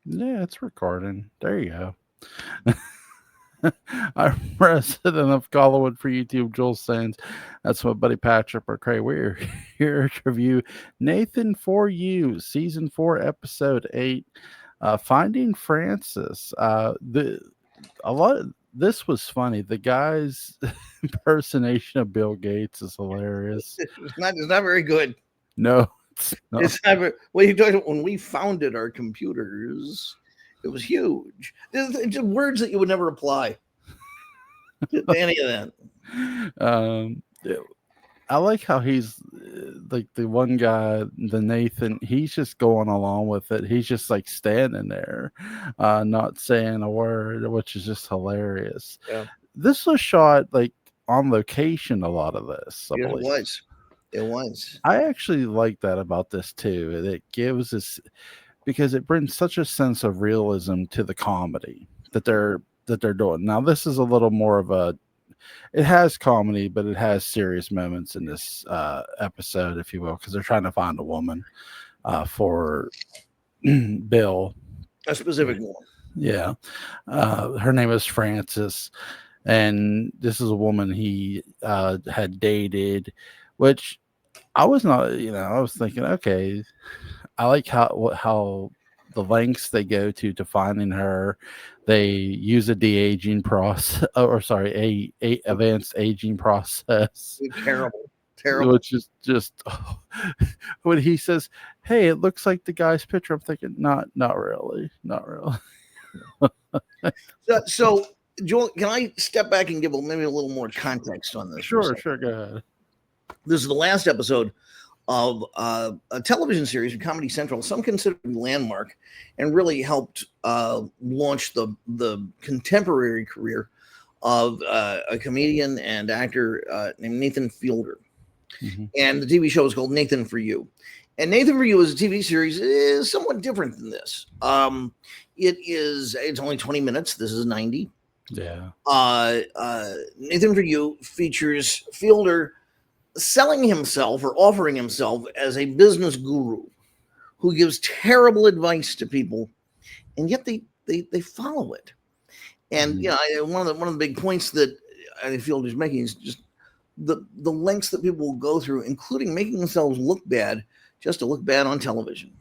Yeah, it's recording. There you go. I'm resident of Collinwood for YouTube. Joel Sands. That's my buddy Patrick McCray. We're here to review Nathan for You, season 4, episode 8. Finding Francis. The a lot of this was funny. The guy's impersonation of Bill Gates is hilarious. It's not very good. No, it's not. It's not very, well, you talking when we founded our computers, it was huge. It's just words that you would never apply to any of that. Yeah, I like how he's like the one guy, the Nathan. He's just going along with it. He's just like standing there, not saying a word, which is just hilarious. Yeah, This was shot like on location. A lot of this, I it believe. was. It was. I actually like that about this too. It gives us because it brings such a sense of realism to the comedy that they're doing. Now this is a little more of a it has comedy, but it has serious moments in this episode, if you will, because they're trying to find a woman for Bill. A specific one. Yeah, her name is Frances, and this is a woman he had dated, which I was not. I was thinking, okay, I like how the lengths they go to finding her. They use a de aging process, or sorry, a advanced aging process, Terrible. Terrible. which is just when he says, "Hey, it looks like the guy's picture." I'm thinking, not really, not really. So, Joel, can I step back and give maybe a little more context on this? Sure, sure, go ahead. This is the last episode of a television series from Comedy Central, some consider a landmark, and really helped launch the contemporary career of a comedian and actor named Nathan Fielder. Mm-hmm. And the TV show is called Nathan for You. And Nathan for You as a TV series is somewhat different than this. It's only 20 minutes. This is 90. Yeah. Nathan for You features Fielder selling himself or offering himself as a business guru who gives terrible advice to people, and yet they follow it. And one of the big points that I feel is making is just the lengths that people will go through, including making themselves look bad just to look bad on television.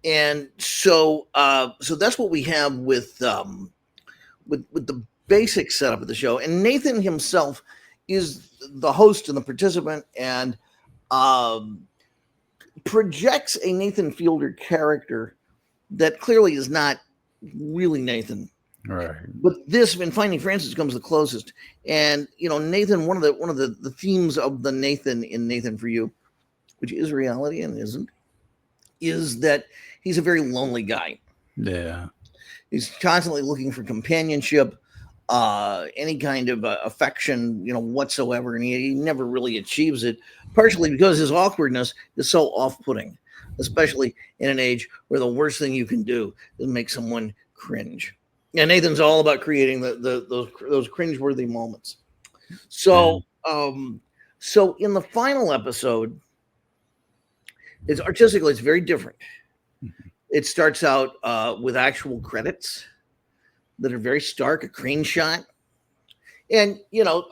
And so that's what we have with the basic setup of the show. And Nathan himself is the host and the participant, and projects a Nathan Fielder character that clearly is not really Nathan. Right. But this in Finding Francis comes the closest. And Nathan, one of the themes of the Nathan in Nathan for You, which is reality and isn't, is that he's a very lonely guy. Yeah. He's constantly looking for companionship, any kind of affection, whatsoever, and he never really achieves it. Partially because his awkwardness is so off-putting, especially in an age where the worst thing you can do is make someone cringe. And Nathan's all about creating those cringeworthy moments. So, so in the final episode, it's artistically it's very different. It starts out with actual credits that are very stark, a crane shot. And,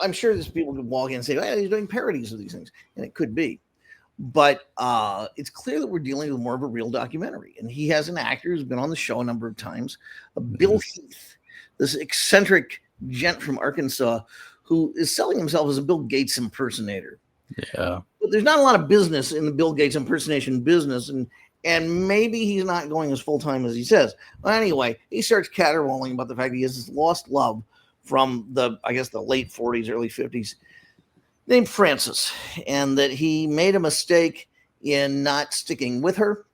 I'm sure there's people could walk in and say, hey, he's doing parodies of these things. And it could be. But it's clear that we're dealing with more of a real documentary. And he has an actor who's been on the show a number of times, Bill Heath, this eccentric gent from Arkansas who is selling himself as a Bill Gates impersonator. Yeah. But there's not a lot of business in the Bill Gates impersonation business. And maybe he's not going as full-time as he says. Well, anyway, he starts caterwauling about the fact that he has this lost love from the late 40s, early 50s, named Frances, and that he made a mistake in not sticking with her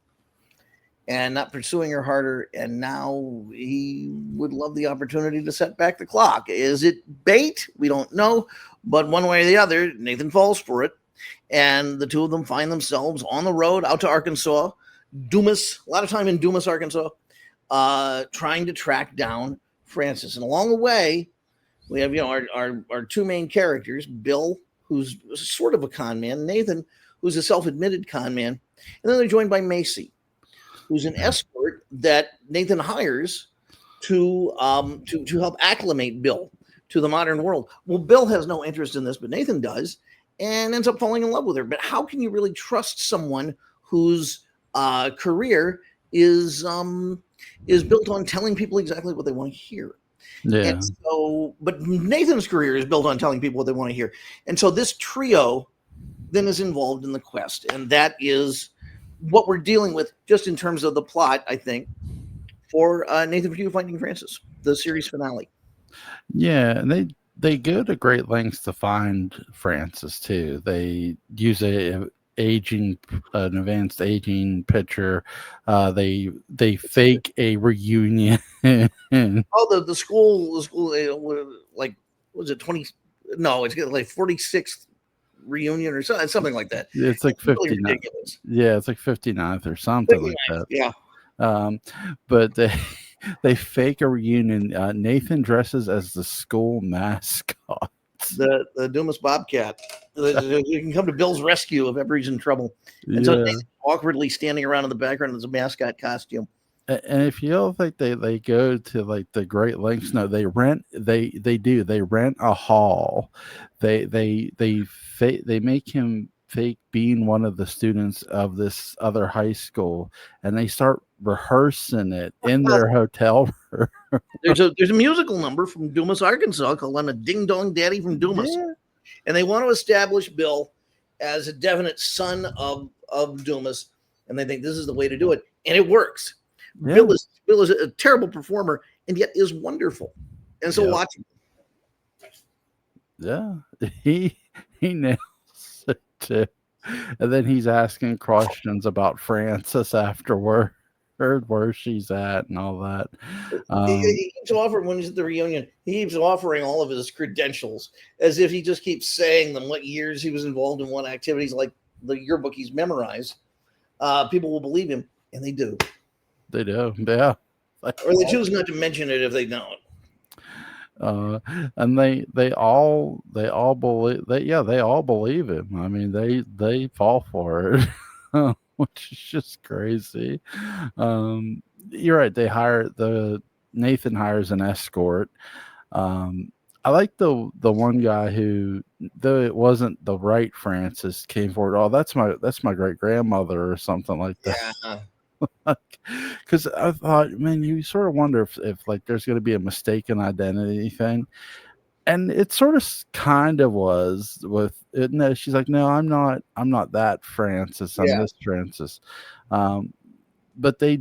and not pursuing her harder, and now he would love the opportunity to set back the clock. Is it bait? We don't know, but one way or the other, Nathan falls for it, and the two of them find themselves on the road out to Arkansas, Dumas, a lot of time in Dumas, Arkansas, trying to track down Frances. And along the way, we have our two main characters, Bill, who's sort of a con man, Nathan, who's a self-admitted con man, and then they're joined by Macy, who's an Yeah. escort that Nathan hires to help acclimate Bill to the modern world. Well, Bill has no interest in this, but Nathan does, and ends up falling in love with her. But how can you really trust someone whose career is built on telling people exactly what they want to hear? And Yeah. so, but Nathan's career is built on telling people what they want to hear. And so this trio then is involved in the quest. And that is what we're dealing with just in terms of the plot, I think, for Nathan for You Finding Francis, the series finale. Yeah, and they go to great lengths to find Francis too. They use an advanced aging picture. They fake a reunion. Oh, the school, like, was it 20? No, it's like 46th reunion or something like that. It's like It's really 59. ridiculous. Yeah, it's like 59th or something like 59th, that. yeah. Um, but they they fake a reunion. Nathan dresses as the school mascot. The Dumas Bobcat. You can come to Bill's rescue if ever he's in trouble. And so Yeah. Nathan's awkwardly standing around in the background as a mascot costume. And if you don't think they go to like the great lengths, no, they rent a hall. They make him fake being one of the students of this other high school, and they start rehearsing it in their hotel room. There's a musical number from Dumas, Arkansas called "I'm a Ding Dong Daddy from Dumas," Yeah, and they want to establish Bill as a definite son of Dumas, and they think this is the way to do it, and it works. yeah, Bill is a terrible performer, and yet is wonderful, and so yeah, watching. yeah. He nails it too. And then he's asking questions about Frances afterward, where she's at, and all that. Um, He keeps offering when he's at the reunion. He keeps offering all of his credentials as if he just keeps saying them, what years he was involved in what activities, like the yearbook he's memorized. People will believe him, and they do, they do, yeah. Like, or they choose not to mention it if they don't. uh, and they all believe that. Yeah, they all believe him. I mean, they fall for it, which is just crazy. You're right. Nathan hires an escort. I like the one guy who, though it wasn't the right Francis, came forward. Oh, that's my great grandmother or something like that. Yeah, Because I thought, man, you sort of wonder if like there's going to be a mistaken identity thing, and it sort of kind of was with it. No, she's like, no, I'm not that Francis. I'm yeah. this Francis. Um, but they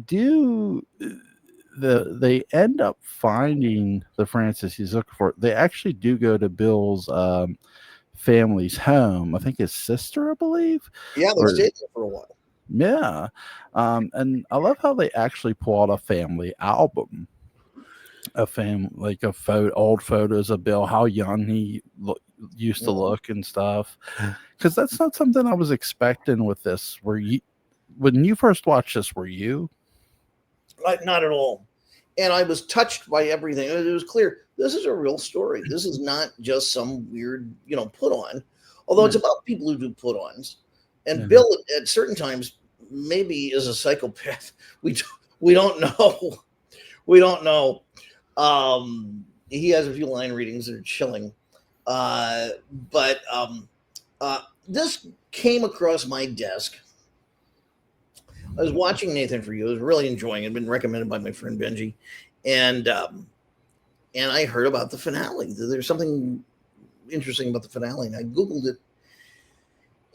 end up finding the Francis he's looking for. They actually do go to Bill's family's home. I think his sister, I believe, Yeah, they or stayed there for a while. yeah. And I love how they actually pull out a family album, like old photos of Bill, how young he used to Mhm. look and stuff. Because that's not something I was expecting with this. When you first watched this, were you? Not at all. And I was touched by everything. It was clear this is a real story. This is not just some weird, put on. Although Yeah, it's about people who do put ons. And yeah, Bill, at certain times, maybe is a psychopath. We don't know. We don't know. He has a few line readings that are chilling. Uh, but this came across my desk. I was watching Nathan for You. I was really enjoying it. It'd been recommended by my friend Benji, and I heard about the finale. There's something interesting about the finale, and I googled it,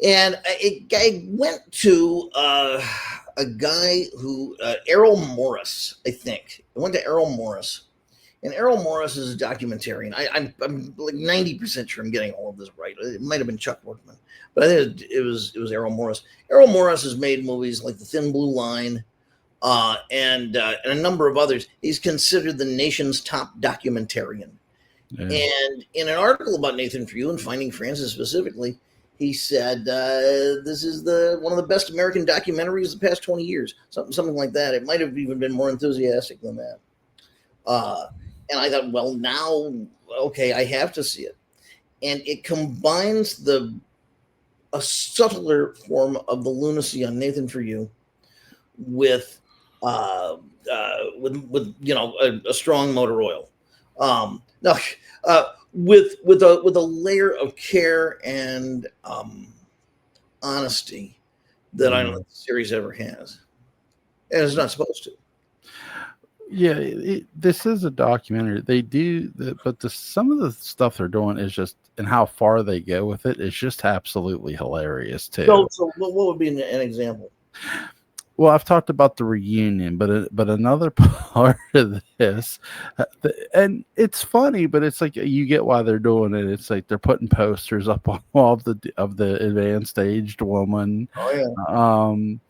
and I went to a guy who Errol Morris, I think. I went to Errol Morris, and Errol Morris is a documentarian. I'm like 90% sure I'm getting all of this right. It might have been Chuck Workman, but I think it was Errol Morris. Errol Morris has made movies like The Thin Blue Line, and a number of others. He's considered the nation's top documentarian. yeah, And in an article about Nathan For You and Finding Francis specifically, he said this is the one of the best American documentaries of the past 20 years, something like that. It might have even been more enthusiastic than that. Uh, and I thought, well, now, okay, I have to see it. And it combines a subtler form of the lunacy on Nathan For You with with a strong motor oil. No, with a layer of care and honesty that I don't Mm. think the series ever has, and it's not supposed to. Yeah, this is a documentary. They do, but some of the stuff they're doing is just, and how far they go with it is just absolutely hilarious too. So what would be an example? Well, I've talked about the reunion, but another part of this, and it's funny, but it's like you get why they're doing it. It's like they're putting posters up on all of the advanced aged woman. Oh yeah, Um,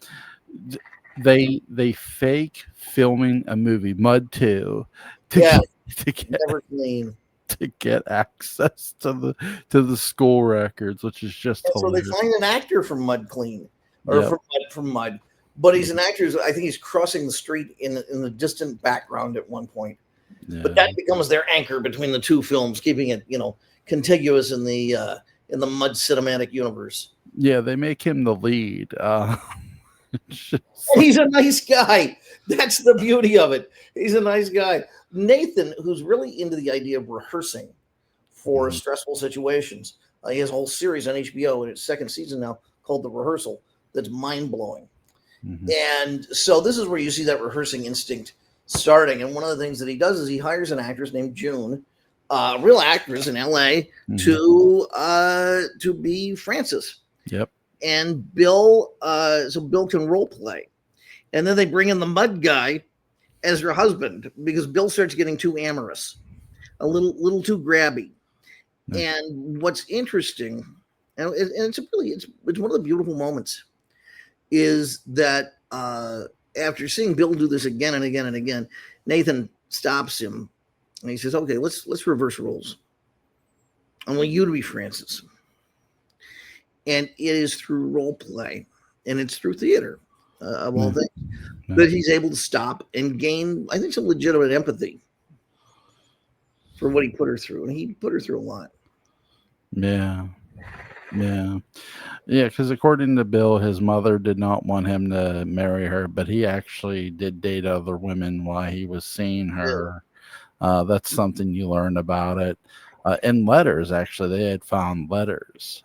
they fake filming a movie, Mud 2, to yeah, get to get never clean. to get access to the school records, which is just And so they hilarious. find an actor from Mud Clean, or Yep. from Mud, but he's an actor. I think he's crossing the street in the distant background at one point. But Yeah. that becomes their anchor between the two films, keeping it contiguous in the Mud cinematic universe. Yeah, they make him the lead. It's just And like, he's a nice guy. That's the beauty of it. He's a nice guy. Nathan, who's really into the idea of rehearsing for mhm, stressful situations. He has a whole series on HBO in its second season now called The Rehearsal that's mind blowing. mhm, And so this is where you see that rehearsing instinct starting. And one of the things that he does is he hires an actress named June, a real actress in LA, mhm. to be Francis. Yep. And Bill, so Bill can role play. And then they bring in the mud guy as her husband because Bill starts getting too amorous, a little too grabby. Yeah. And what's interesting, and it's one of the beautiful moments, is that after seeing Bill do this again and again and again, Nathan stops him and he says, "Okay, let's reverse roles. I want you to be Francis." And it is through role play and it's through theater, of all Yeah. things, Yeah. that he's able to stop and gain, I think, some legitimate empathy for what he put her through, and he put her through a lot. Yeah. Yeah. Yeah, because according to Bill, his mother did not want him to marry her, but he actually did date other women while he was seeing Really? her. That's something you learn about it. In letters, actually, they had found letters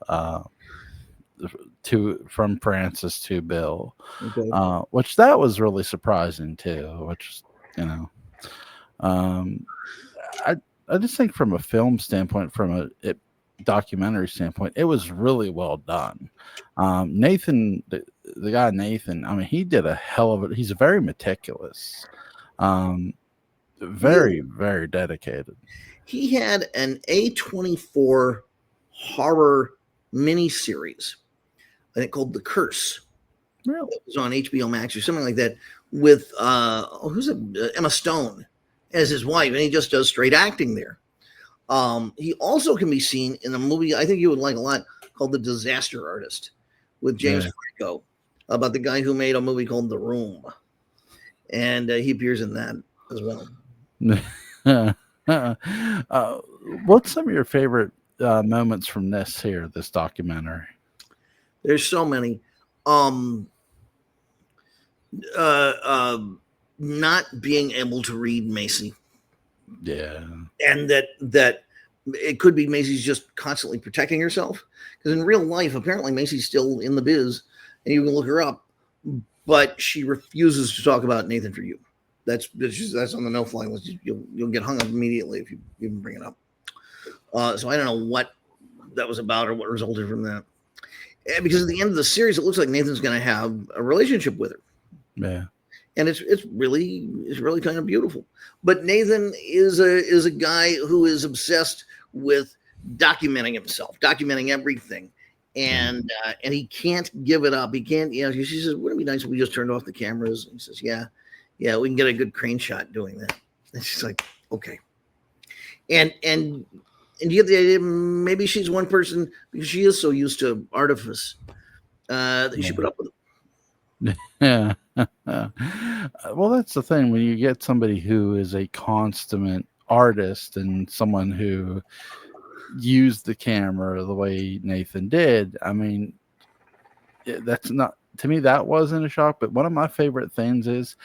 to from Francis to Bill, Okay. which that was really surprising too. Which you know, um, I I just think from a film standpoint, from documentary standpoint, it was really well done. Nathan, the guy Nathan, I mean, he did a hell of it. He's very meticulous, um, Really? very dedicated. He had an A24 horror miniseries, I think called The Curse. Really? It was on HBO Max or something like that with who's it? Emma Stone as his wife, and he just does straight acting there. He also can be seen in a movie I think you would like a lot called The Disaster Artist with James Yeah. Franco, about the guy who made a movie called The Room, and he appears in that as well. uh, what's some of your favorite moments from this documentary? There's so many. Um, uh, uh, Not being able to read Macy, Yeah. and that it could be Macy's just constantly protecting herself, because in real life apparently Macy's still in the biz and you can look her up, but she refuses to talk about Nathan for you. That's on the no fly list. You'll get hung up immediately if you even bring it up. So I don't know what that was about or what resulted from that. And because at the end of the series, it looks like Nathan's going to have a relationship with her, Yeah. and it's really kind of beautiful. But Nathan is a guy who is obsessed with documenting himself, documenting everything, Yeah. and he can't give it up. He can't. She says, "Wouldn't it be nice if we just turned off the cameras?" And he says, "Yeah, yeah, we can get a good crane shot doing that." And she's like, "Okay." And you get the idea maybe she's one person because she is so used to artifice that you should put up with it. Yeah. Well, that's the thing when you get somebody who is a consummate artist and someone who used the camera the way Nathan did. I mean, that's not, to me, that wasn't a shock. But one of my favorite things is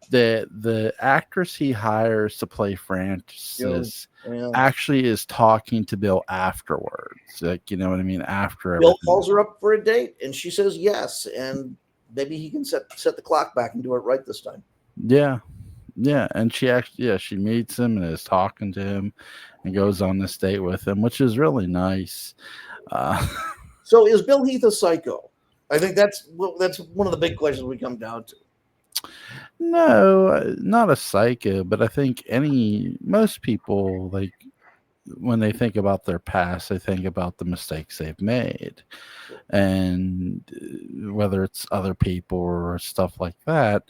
The actress he hires to play Yeah, Francis yeah. actually is talking to Bill afterwards. Like, you know what I mean? After Bill everything. calls her up for a date, and she says yes, and maybe he can set the clock back and do it right this time. Yeah. Yeah. And she actually, yeah, she meets him and is talking to him and goes on this date with him, which is really nice. Uh, So is Bill Heath a psycho? I think that's one of the big questions we come down to. no, not a psycho, but I think most people, like, when they think about their past, they think about the mistakes they've made. And whether it's other people or stuff like that,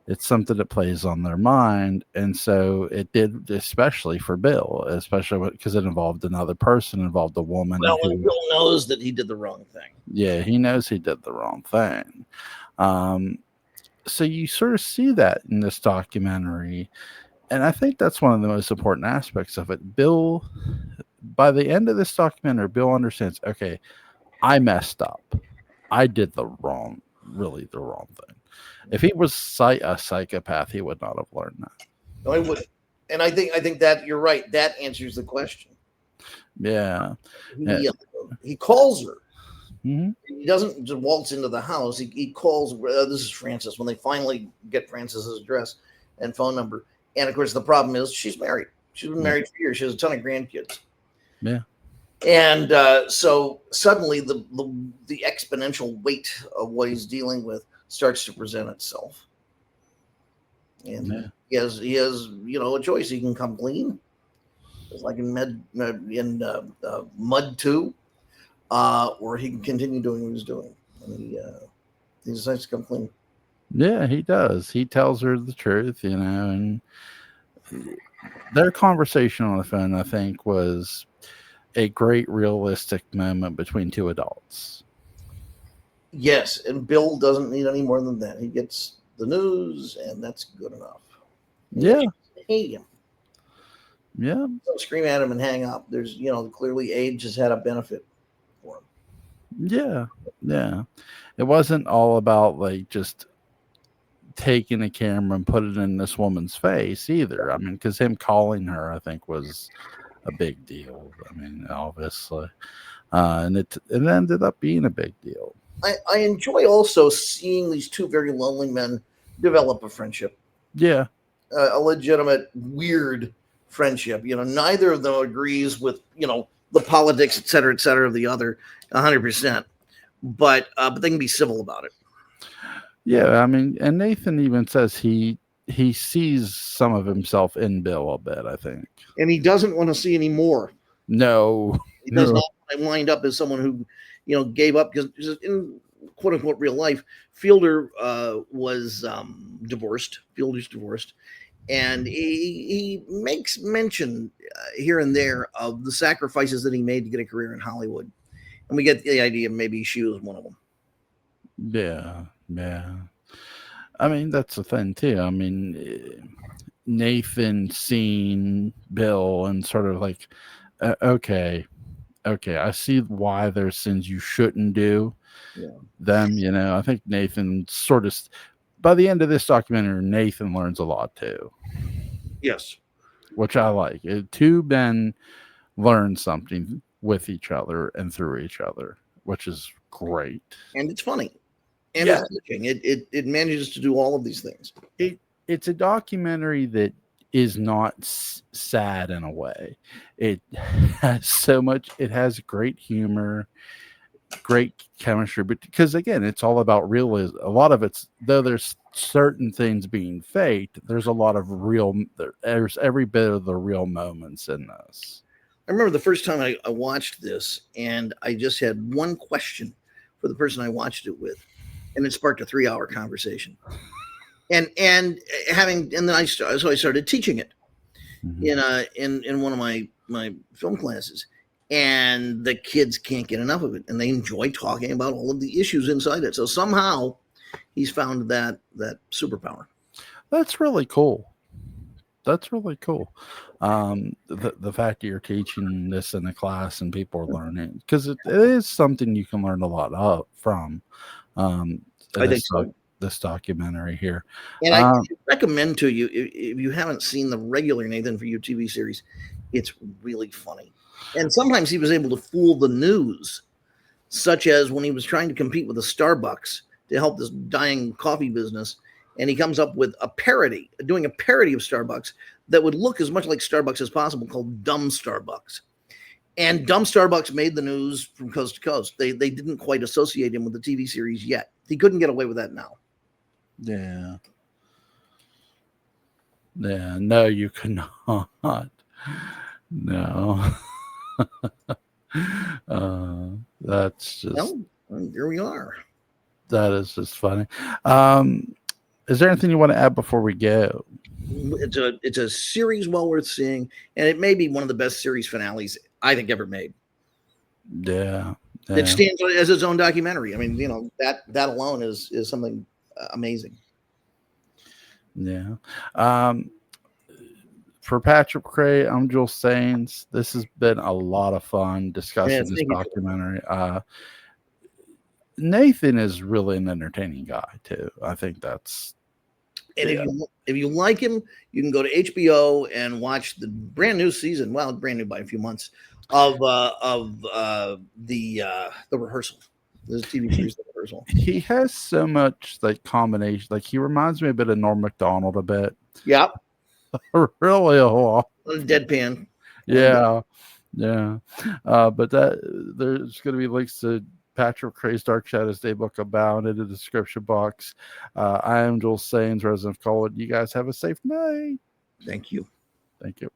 it's something that plays on their mind. And so it did, especially for Bill, especially because it involved another person, involved a woman Well, and who, Bill knows that he did the wrong thing. yeah, he knows he did the wrong thing. Um, so you sort of see that in this documentary. And I think that's one of the most important aspects of it. Bill, by the end of this documentary, Bill understands, okay, I messed up. I did really the wrong thing. If he was a psychopath, he would not have learned that. No, I would, and I think that you're right. That answers the question. Yeah. Yeah. He calls her. Mhm. He doesn't just waltz into the house. He calls. This is Frances. When they finally get Frances's address and phone number, and of course the problem is she's married. She's been Yeah. married for years. She has a ton of grandkids. Yeah. And so suddenly the exponential weight of what he's dealing with starts to present itself. And Yeah. he has a choice. He can come clean, just like in Mud 2, or he can continue doing what he's doing. And he decides to come clean. Yeah, he does. He tells her the truth, and their conversation on the phone, I think, was a great realistic moment between two adults. Yes, and Bill doesn't need any more than that. He gets the news, and that's good enough. And Yeah. I hate him. Yeah. Don't scream at him and hang up. There's, clearly age has had a benefit for him. Yeah. Yeah. It wasn't all about like just taking a camera and put it in this woman's face either. I mean, because him calling her, I think, was a big deal. I mean, obviously, and it ended up being a big deal. I enjoy also seeing these two very lonely men develop a friendship, Yeah. a legitimate, weird friendship. Neither of them agrees with, the politics, et cetera, of the other 100%. But they can be civil about it. Yeah. I mean, and Nathan even says he sees some of himself in Bill a bit, I think. And he doesn't want to see any more. No. He does No. not want to wind up as someone who, gave up because in quote unquote real life, Fielder was divorced. Fielder's divorced. And he makes mention here and there of the sacrifices that he made to get a career in Hollywood. And we get the idea maybe she was one of them. Yeah. Yeah. I mean, that's the thing too. I mean, Nathan seeing Bill and sort of like, okay, I see why there's sins you shouldn't do Yeah. them. I think Nathan sort of, by the end of this documentary, Nathan learns a lot too, Yes. which I like. Two men learn something with each other and through each other, which is great. And it's funny. And Yeah. it's touching. It manages to do all of these things. It's a documentary that is not sad in a way. It has so much. It has great humor, great chemistry, but because again, it's all about realism. A lot of it's, though there's certain things being faked, there's a lot of real. There's every bit of the real moments in this. I remember the first time I watched this, and I just had one question for the person I watched it with, and it sparked a 3-hour conversation. And then I started teaching it in one of my film classes, and the kids can't get enough of it, and they enjoy talking about all of the issues inside it. So somehow he's found that superpower. That's really cool. That's really cool. The fact that you're teaching this in a class and people are learning, because it is something you can learn a lot from. I think so. this documentary here. And I recommend to you, if you haven't seen the regular Nathan For You TV series, it's really funny. And sometimes he was able to fool the news, such as when he was trying to compete with a Starbucks to help this dying coffee business. And he comes up with doing a parody of Starbucks that would look as much like Starbucks as possible, called Dumb Starbucks. And Dumb Starbucks made the news from coast to coast. They didn't quite associate him with the TV series yet. He couldn't get away with that now. Yeah. Yeah. No, you cannot. No. That's just. Well, here we are. That is just funny. Is there anything you want to add before we go? It's a series well worth seeing, and it may be one of the best series finales I think ever made. Yeah. It stands as its own documentary. I mean, that alone is something amazing. Yeah. For Parick McCray, I'm Joel Sains. This has been a lot of fun discussing this documentary. Nathan is really an entertaining guy too. I think that's. And if you like him, you can go to HBO and watch the brand new season. Well, brand new by a few months of the rehearsal. The TV series, The Rehearsal. He has so much like combination. Like he reminds me a bit of Norm Macdonald a bit. Yeah, really a whole deadpan. Yeah. But there's going to be links to Parick McCray's Dark Shadows Daybook Abound in the description box. I am Joel Sains, resident of Colwood. You guys have a safe night. Thank you. Thank you.